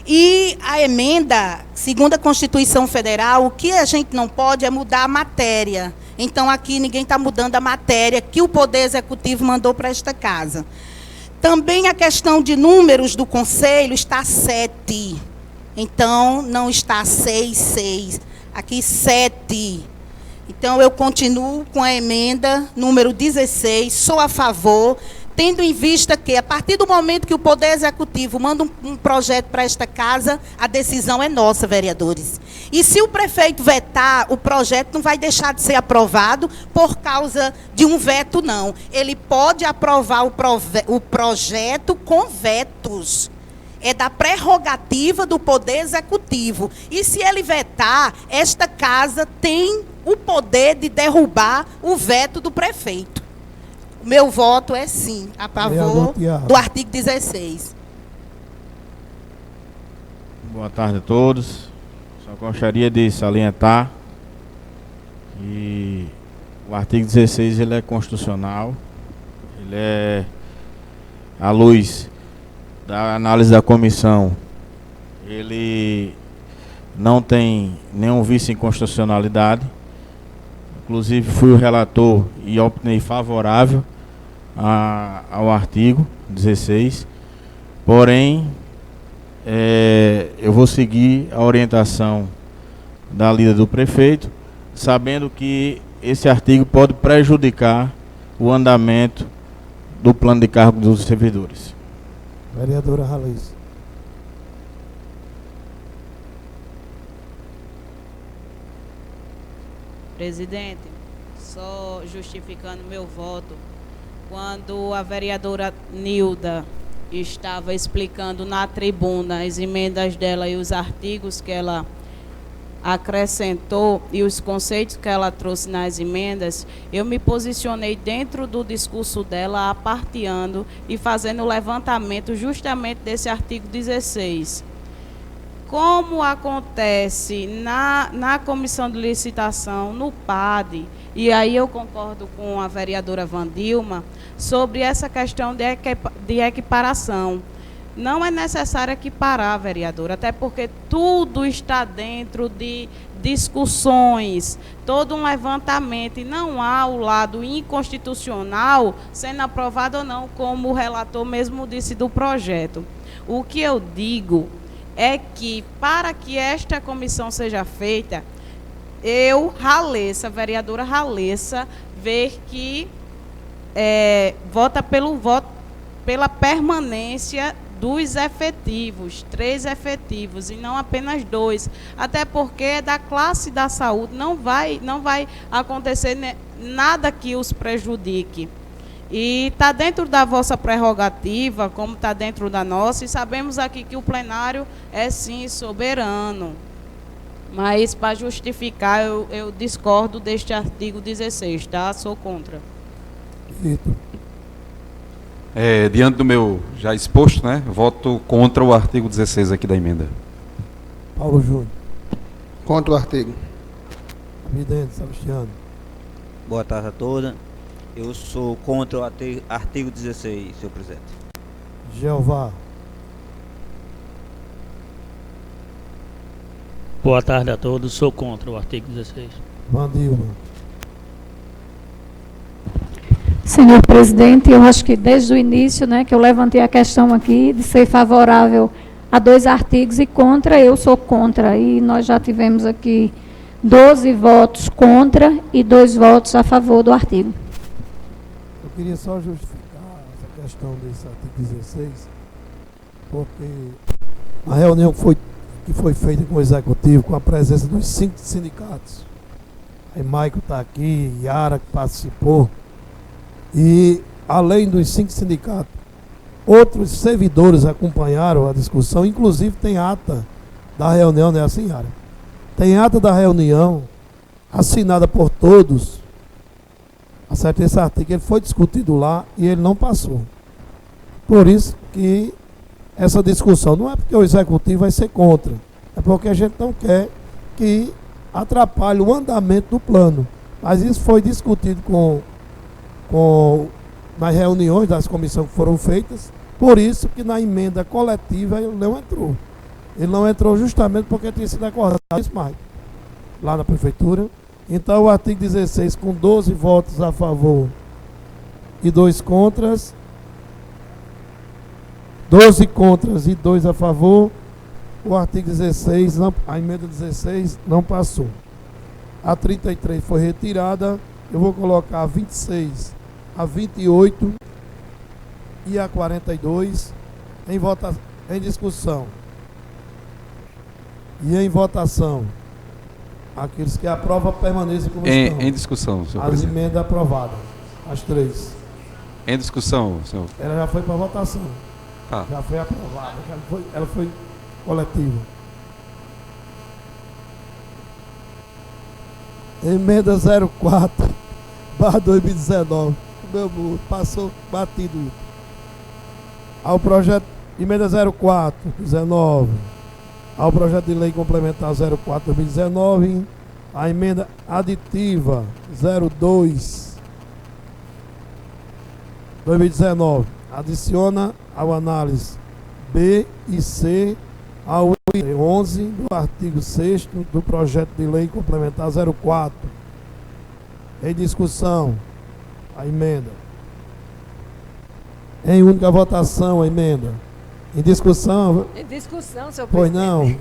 E a emenda, segundo a Constituição Federal, o que a gente não pode é mudar a matéria. Então, aqui ninguém está mudando a matéria que o Poder Executivo mandou para esta Casa. Também a questão de números do Conselho está 7. Então, não está 6. Aqui 7. Então, eu continuo com a emenda número 16, sou a favor, tendo em vista que, a partir do momento que o Poder Executivo manda um projeto para esta Casa, a decisão é nossa, vereadores. E se o prefeito vetar, o projeto não vai deixar de ser aprovado por causa de um veto, não. Ele pode aprovar o projeto com vetos. É da prerrogativa do Poder Executivo. E se ele vetar, esta Casa tem o poder de derrubar o veto do prefeito. O meu voto é sim, a favor do artigo 16. Boa tarde a todos. Só gostaria de salientar que o artigo 16 ele é constitucional. Ele é, à luz da análise da comissão, ele não tem nenhum vício em constitucionalidade. Inclusive fui o relator e opinei favorável ao artigo 16. Porém, eu vou seguir a orientação da líder do prefeito, sabendo que esse artigo pode prejudicar o andamento do plano de cargo dos servidores. Vereadora Ralice. Presidente, só justificando meu voto, quando a vereadora Nilda estava explicando na tribuna as emendas dela e os artigos que ela acrescentou e os conceitos que ela trouxe nas emendas, eu me posicionei dentro do discurso dela, aparteando e fazendo o levantamento justamente desse artigo 16. Como acontece na comissão de licitação, no PAD, e aí eu concordo com a vereadora Vandilma, sobre essa questão de equiparação. Não é necessário equiparar, vereadora, até porque tudo está dentro discussões, todo um levantamento, e não há o lado inconstitucional sendo aprovado ou não, como o relator mesmo disse do projeto. O que eu digo é que, para que esta comissão seja feita, eu, Ralessa, vereadora Ralessa, ver que vota pela permanência dos efetivos, 3 efetivos, e não apenas 2, até porque é da classe da saúde, não vai acontecer nada que os prejudique. E está dentro da vossa prerrogativa, como está dentro da nossa, e sabemos aqui que o plenário é sim soberano. Mas, para justificar, eu discordo deste artigo 16, tá? Sou contra. Vitor. Diante do meu já exposto, né, voto contra o artigo 16 aqui da emenda. Paulo Júnior. Contra o artigo. Vidente, Sebastiano. Boa tarde a todos. Eu sou contra o artigo 16, senhor presidente. Jeová. Boa tarde a todos. Sou contra o artigo 16. Vandilma. Senhor presidente, eu acho que desde o início, né, que eu levantei a questão aqui de ser favorável a 2 artigos e contra, eu sou contra. E nós já tivemos aqui 12 votos contra e 2 votos a favor do artigo. Eu queria só justificar essa questão desse artigo 16, porque a reunião que foi feita com o Executivo, com a presença dos 5 sindicatos, aí Maico está aqui, Yara que participou, e além dos 5 sindicatos, outros servidores acompanharam a discussão, inclusive tem ata da reunião, não é assim, Yara? Tem ata da reunião assinada por todos. Acerta esse artigo, ele foi discutido lá e ele não passou. Por isso que essa discussão não é porque o Executivo vai ser contra, é porque a gente não quer que atrapalhe o andamento do plano. Mas isso foi discutido nas reuniões das comissões que foram feitas, por isso que na emenda coletiva ele não entrou. Ele não entrou justamente porque tinha sido acordado isso mais lá na prefeitura. Então o artigo 16, com 12 votos a favor e 2 contras, 12 contras e 2 a favor, o artigo 16, a emenda 16 não passou. A 33 foi retirada, eu vou colocar a 26, a 28 e a 42 em discussão. E em votação, aqueles que aprovam permaneçam como estão. Em discussão, senhor As presidente. emendas aprovadas, as 3. Em discussão, senhor. Ela já foi para votação. Tá. Já foi aprovada, ela foi coletiva. Emenda 04/2019. Meu burro, passou batido. Ao projeto, emenda 04/19. Ao projeto de lei complementar 04/2019. A emenda aditiva 02/2019. Adiciona ao análise B e C ao 11 do artigo 6º do projeto de lei complementar 04. Em discussão, a emenda. Em única votação, a emenda. Em discussão. Em discussão, senhor Pois presidente. não.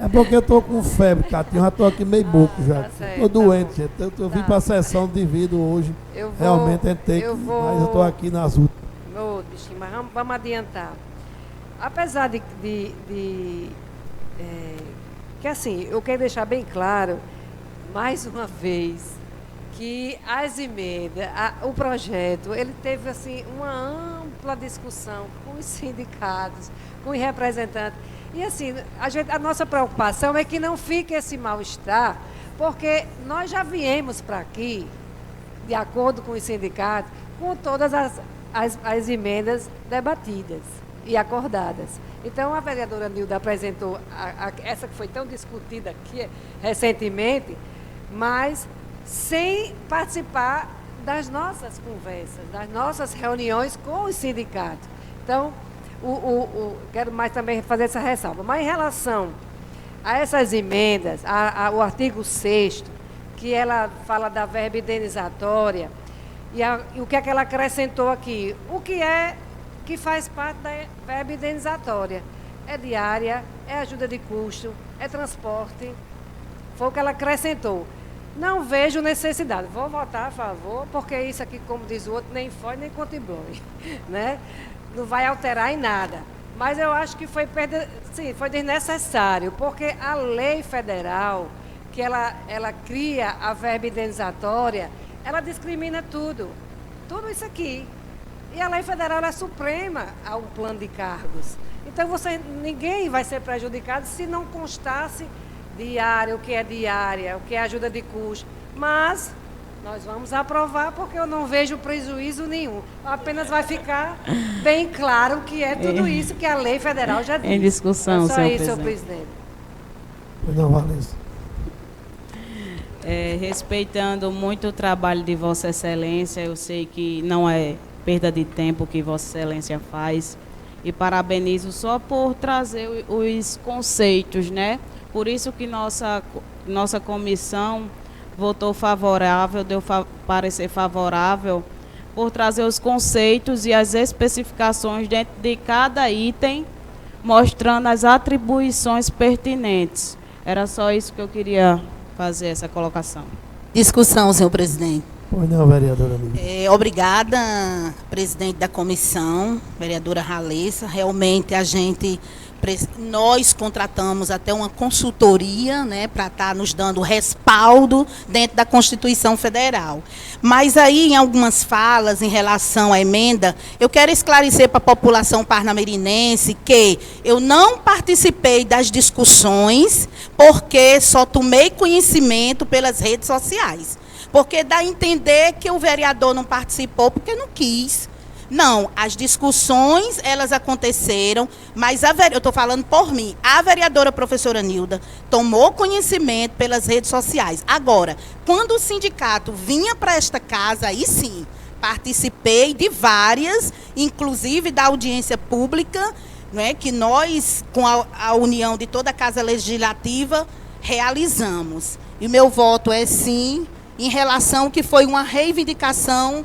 É porque eu estou com febre, Catinho. Já estou aqui meio boco já. Estou doente, gente. Eu vim para a sessão devido hoje. Realmente é ter que. Mas eu estou aqui nas últimas. Ô, bichinho, mas vamos adiantar. Apesar que assim, eu quero deixar bem claro, mais uma vez, que as emendas, o projeto, ele teve assim uma ampla discussão com os sindicatos, com os representantes. E assim, a nossa preocupação é que não fique esse mal-estar, porque nós já viemos para aqui, de acordo com os sindicatos, com todas as emendas debatidas e acordadas. Então, a vereadora Nilda apresentou essa que foi tão discutida aqui recentemente, mas sem participar das nossas conversas, das nossas reuniões com os sindicatos. Então, quero mais também fazer essa ressalva. Mas em relação a essas emendas, o artigo 6º, que ela fala da verba indenizatória, e o que é que ela acrescentou aqui? O que faz parte da verba indenizatória? É diária, é ajuda de custo, é transporte. Foi o que ela acrescentou. Não vejo necessidade. Vou votar a favor, porque isso aqui, como diz o outro, nem foge nem contribui, né? Não vai alterar em nada. Mas eu acho que foi desnecessário, porque a lei federal, que ela cria a verba indenizatória, ela discrimina tudo isso aqui. E a lei federal é suprema ao plano de cargos. Então, ninguém vai ser prejudicado se não constasse diária, o que é diária, o que é ajuda de custo. Mas nós vamos aprovar porque eu não vejo prejuízo nenhum. Apenas vai ficar bem claro que é tudo isso que a lei federal já diz. Em discussão, só isso, senhor presidente. Não, Vanessa. Respeitando muito o trabalho de Vossa Excelência, eu sei que não é perda de tempo que Vossa Excelência faz, e parabenizo só por trazer os conceitos, né? Por isso que nossa comissão votou favorável, deu parecer favorável, por trazer os conceitos e as especificações dentro de cada item, mostrando as atribuições pertinentes. Era só isso que eu queria fazer, essa colocação. Discussão, senhor presidente. Pois não, vereadora Lívia. Obrigada, presidente da comissão, vereadora Ralessa. Realmente nós contratamos até uma consultoria, né, para estar nos dando respaldo dentro da Constituição Federal. Mas aí, em algumas falas em relação à emenda, eu quero esclarecer para a população parnamirinense que eu não participei das discussões porque só tomei conhecimento pelas redes sociais. Porque dá a entender que o vereador não participou porque não quis. Não, as discussões, elas aconteceram, mas eu estou falando por mim, a vereadora professora Nilda tomou conhecimento pelas redes sociais. Agora, quando o sindicato vinha para esta casa, aí sim, participei de várias, inclusive da audiência pública, né, que nós, com a união de toda a Casa Legislativa, realizamos. E meu voto é sim, em relação que foi uma reivindicação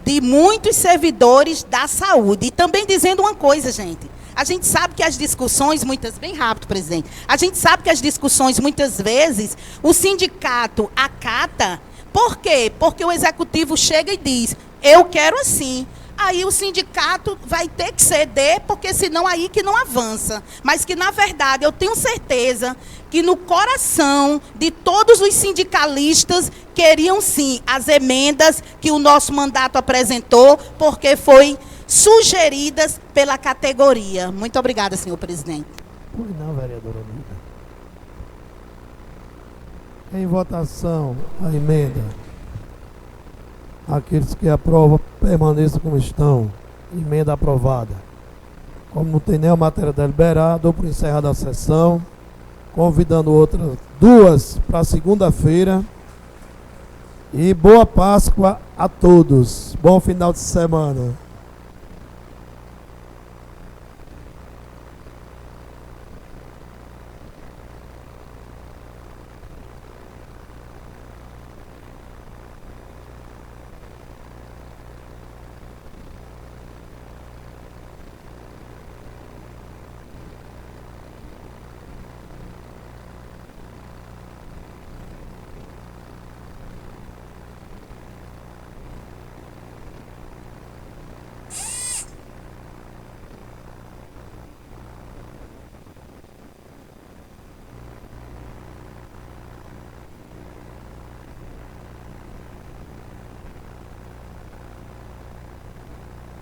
de muitos servidores da saúde. E também dizendo uma coisa, gente. A gente sabe que as discussões, bem rápido, presidente. A gente sabe que as discussões, muitas vezes, o sindicato acata. Por quê? Porque o executivo chega e diz, eu quero assim. Aí o sindicato vai ter que ceder, porque senão aí que não avança. Mas que, na verdade, eu tenho certeza que no coração de todos os sindicalistas queriam, sim, as emendas que o nosso mandato apresentou, porque foi sugeridas pela categoria. Muito obrigada, senhor presidente. Pois não, vereadora Nilda. Em votação, a emenda. Aqueles que aprovam, permaneçam como estão. Emenda aprovada. Como não tem nenhuma matéria deliberada, dou por encerrada a sessão, convidando outras duas para segunda-feira. E boa Páscoa a todos. Bom final de semana.